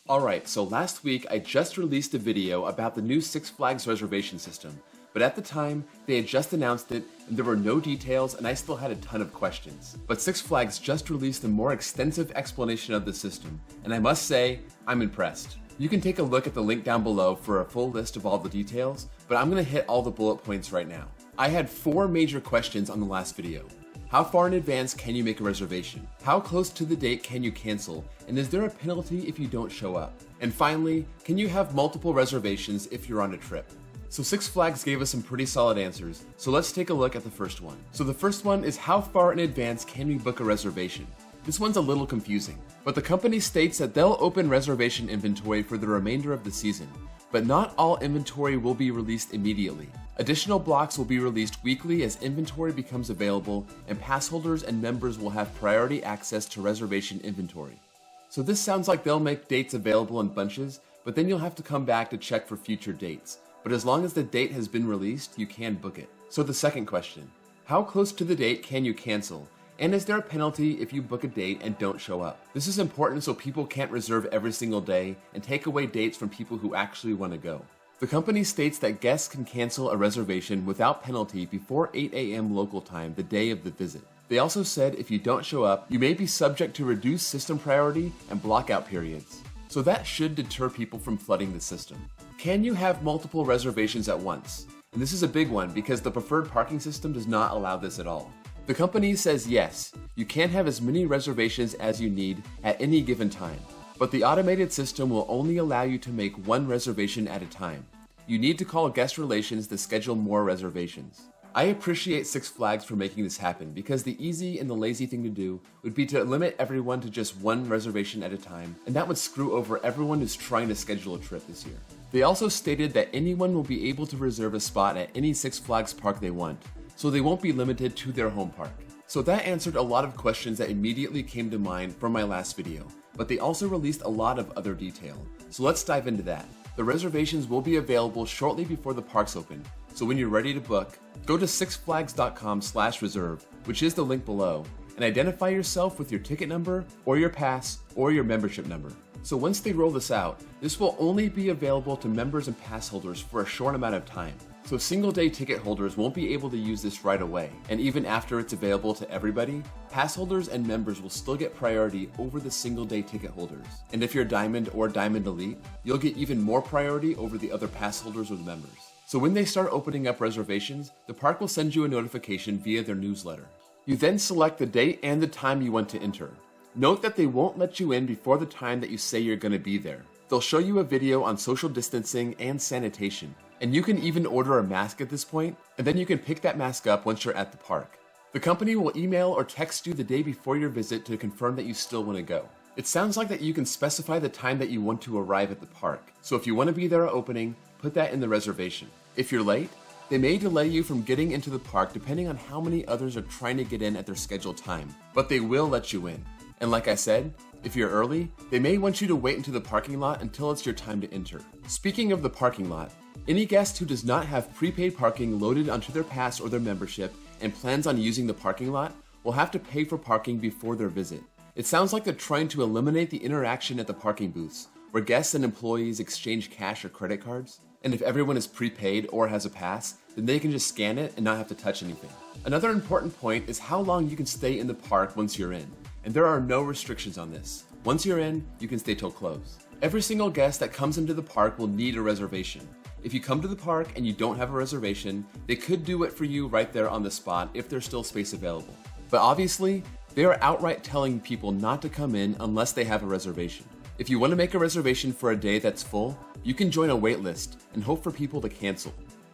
Alright, so last week I just released a video about the new Six Flags reservation system, but at the time, they had just announced it and there were no details and I still had a ton of questions. But Six Flags just released a more extensive explanation of the system, and I must say, I'm impressed. You can take a look at the link down below for a full list of all the details, but I'm going to hit all the bullet points right now. I had 4 major questions on the last video. How far in advance can you make a reservation? How close to the date can you cancel? And is there a penalty if you don't show up? And finally, can you have multiple reservations if you're on a trip? So Six Flags gave us some pretty solid answers, so let's take a look at the first one. So the first one is, how far in advance can we book a reservation? This one's a little confusing, but the company states that they'll open reservation inventory for the remainder of the season, but not all inventory will be released immediately. Additional blocks will be released weekly as inventory becomes available, and pass holders and members will have priority access to reservation inventory. So this sounds like they'll make dates available in bunches, but then you'll have to come back to check for future dates. But as long as the date has been released, you can book it. So the second question, how close to the date can you cancel? And is there a penalty if you book a date and don't show up? This is important so people can't reserve every single day and take away dates from people who actually want to go. The company states that guests can cancel a reservation without penalty before 8 a.m. local time the day of the visit. They also said if you don't show up, you may be subject to reduced system priority and blockout periods. So that should deter people from flooding the system. Can you have multiple reservations at once? And this is a big one because the preferred parking system does not allow this at all. The company says yes, you can have as many reservations as you need at any given time, but the automated system will only allow you to make 1 reservation at a time. You need to call guest relations to schedule more reservations. I appreciate Six Flags for making this happen because the easy and the lazy thing to do would be to limit everyone to just 1 reservation at a time, and that would screw over everyone who's trying to schedule a trip this year. They also stated that anyone will be able to reserve a spot at any Six Flags park they want, so they won't be limited to their home park. So that answered a lot of questions that immediately came to mind from my last video, but they also released a lot of other detail. So let's dive into that. The reservations will be available shortly before the parks open, so when you're ready to book, go to sixflags.com/reserve, which is the link below, and identify yourself with your ticket number, or your pass, or your membership number. So once they roll this out, this will only be available to members and pass holders for a short amount of time. So single-day ticket holders won't be able to use this right away, and even after it's available to everybody, pass holders and members will still get priority over the single-day ticket holders. And if you're Diamond or Diamond Elite, you'll get even more priority over the other pass holders or the members. So when they start opening up reservations, the park will send you a notification via their newsletter. You then select the date and the time you want to enter. Note that they won't let you in before the time that you say you're going to be there. They'll show you a video on social distancing and sanitation, and you can even order a mask at this point, and then you can pick that mask up once you're at the park. The company will email or text you the day before your visit to confirm that you still want to go. It sounds like that you can specify the time that you want to arrive at the park, so if you want to be there at opening, put that in the reservation. If you're late, they may delay you from getting into the park depending on how many others are trying to get in at their scheduled time, but they will let you in. And like I said, if you're early, they may want you to wait into the parking lot until it's your time to enter. Speaking of the parking lot, any guest who does not have prepaid parking loaded onto their pass or their membership and plans on using the parking lot will have to pay for parking before their visit. It sounds like they're trying to eliminate the interaction at the parking booths, where guests and employees exchange cash or credit cards. And if everyone is prepaid or has a pass, then they can just scan it and not have to touch anything. Another important point is how long you can stay in the park once you're in, and there are no restrictions on this. Once you're in, you can stay till close. Every single guest that comes into the park will need a reservation. If you come to the park and you don't have a reservation, they could do it for you right there on the spot if there's still space available. But obviously, they are outright telling people not to come in unless they have a reservation. If you want to make a reservation for a day that's full, you can join a waitlist and hope for people to cancel.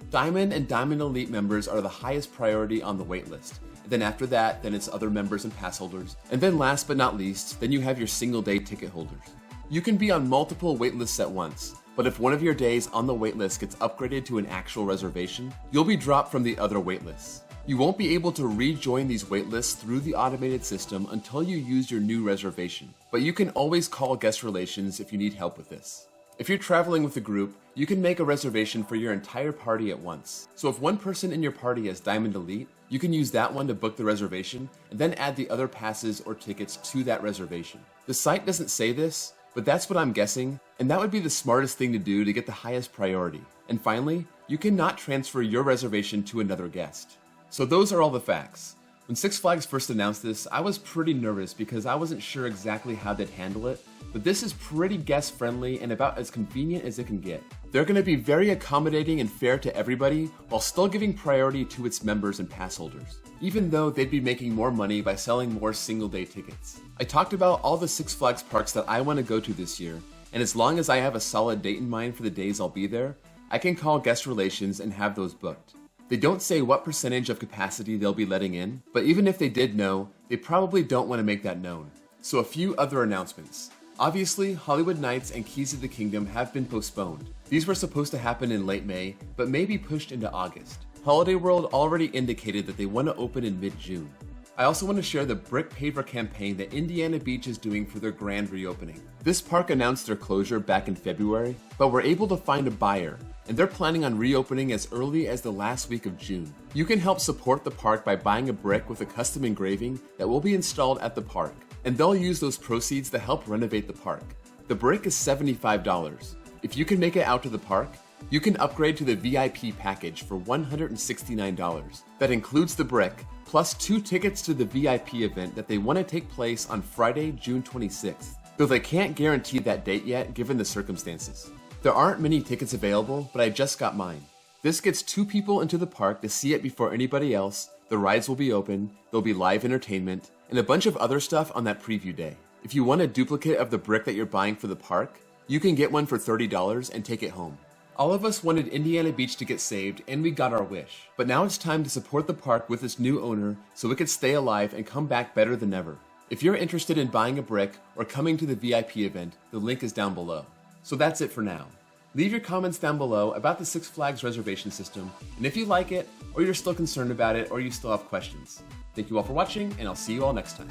Diamond and Diamond Elite members are the highest priority on the waitlist. And then after that, then it's other members and pass holders. And then last but not least, then you have your single-day ticket holders. You can be on multiple waitlists at once, but if one of your days on the waitlist gets upgraded to an actual reservation, you'll be dropped from the other waitlists. You won't be able to rejoin these waitlists through the automated system until you use your new reservation, but you can always call guest relations if you need help with this. If you're traveling with a group, you can make a reservation for your entire party at once. So if one person in your party has Diamond Elite, you can use that one to book the reservation and then add the other passes or tickets to that reservation. The site doesn't say this, but that's what I'm guessing, and that would be the smartest thing to do to get the highest priority. And finally, you cannot transfer your reservation to another guest. So those are all the facts. When Six Flags first announced this, I was pretty nervous because I wasn't sure exactly how they'd handle it, but this is pretty guest friendly and about as convenient as it can get. They're going to be very accommodating and fair to everybody while still giving priority to its members and pass holders, even though they'd be making more money by selling more single-day tickets. I talked about all the Six Flags parks that I want to go to this year, and as long as I have a solid date in mind for the days I'll be there, I can call guest relations and have those booked. They don't say what percentage of capacity they'll be letting in, but even if they did know, they probably don't want to make that known. So a few other announcements. Obviously, Hollywood Nights and Keys of the Kingdom have been postponed. These were supposed to happen in late May, but may be pushed into August. Holiday World already indicated that they want to open in mid-June. I also want to share the Brick Paver campaign that Indiana Beach is doing for their grand reopening. This park announced their closure back in February, but were able to find a buyer, and they're planning on reopening as early as the last week of June. You can help support the park by buying a brick with a custom engraving that will be installed at the park, and they'll use those proceeds to help renovate the park. The brick is $75. If you can make it out to the park, you can upgrade to the VIP package for $169. That includes the brick, plus 2 tickets to the VIP event that they want to take place on Friday, June 26th, though they can't guarantee that date yet given the circumstances. There aren't many tickets available, but I just got mine. This gets 2 people into the park to see it before anybody else, the rides will be open, there'll be live entertainment, and a bunch of other stuff on that preview day. If you want a duplicate of the brick that you're buying for the park, you can get one for $30 and take it home. All of us wanted Indiana Beach to get saved, and we got our wish. But now it's time to support the park with its new owner so it can stay alive and come back better than ever. If you're interested in buying a brick or coming to the VIP event, the link is down below. So that's it for now. Leave your comments down below about the Six Flags reservation system, and if you like it, or you're still concerned about it, or you still have questions. Thank you all for watching, and I'll see you all next time.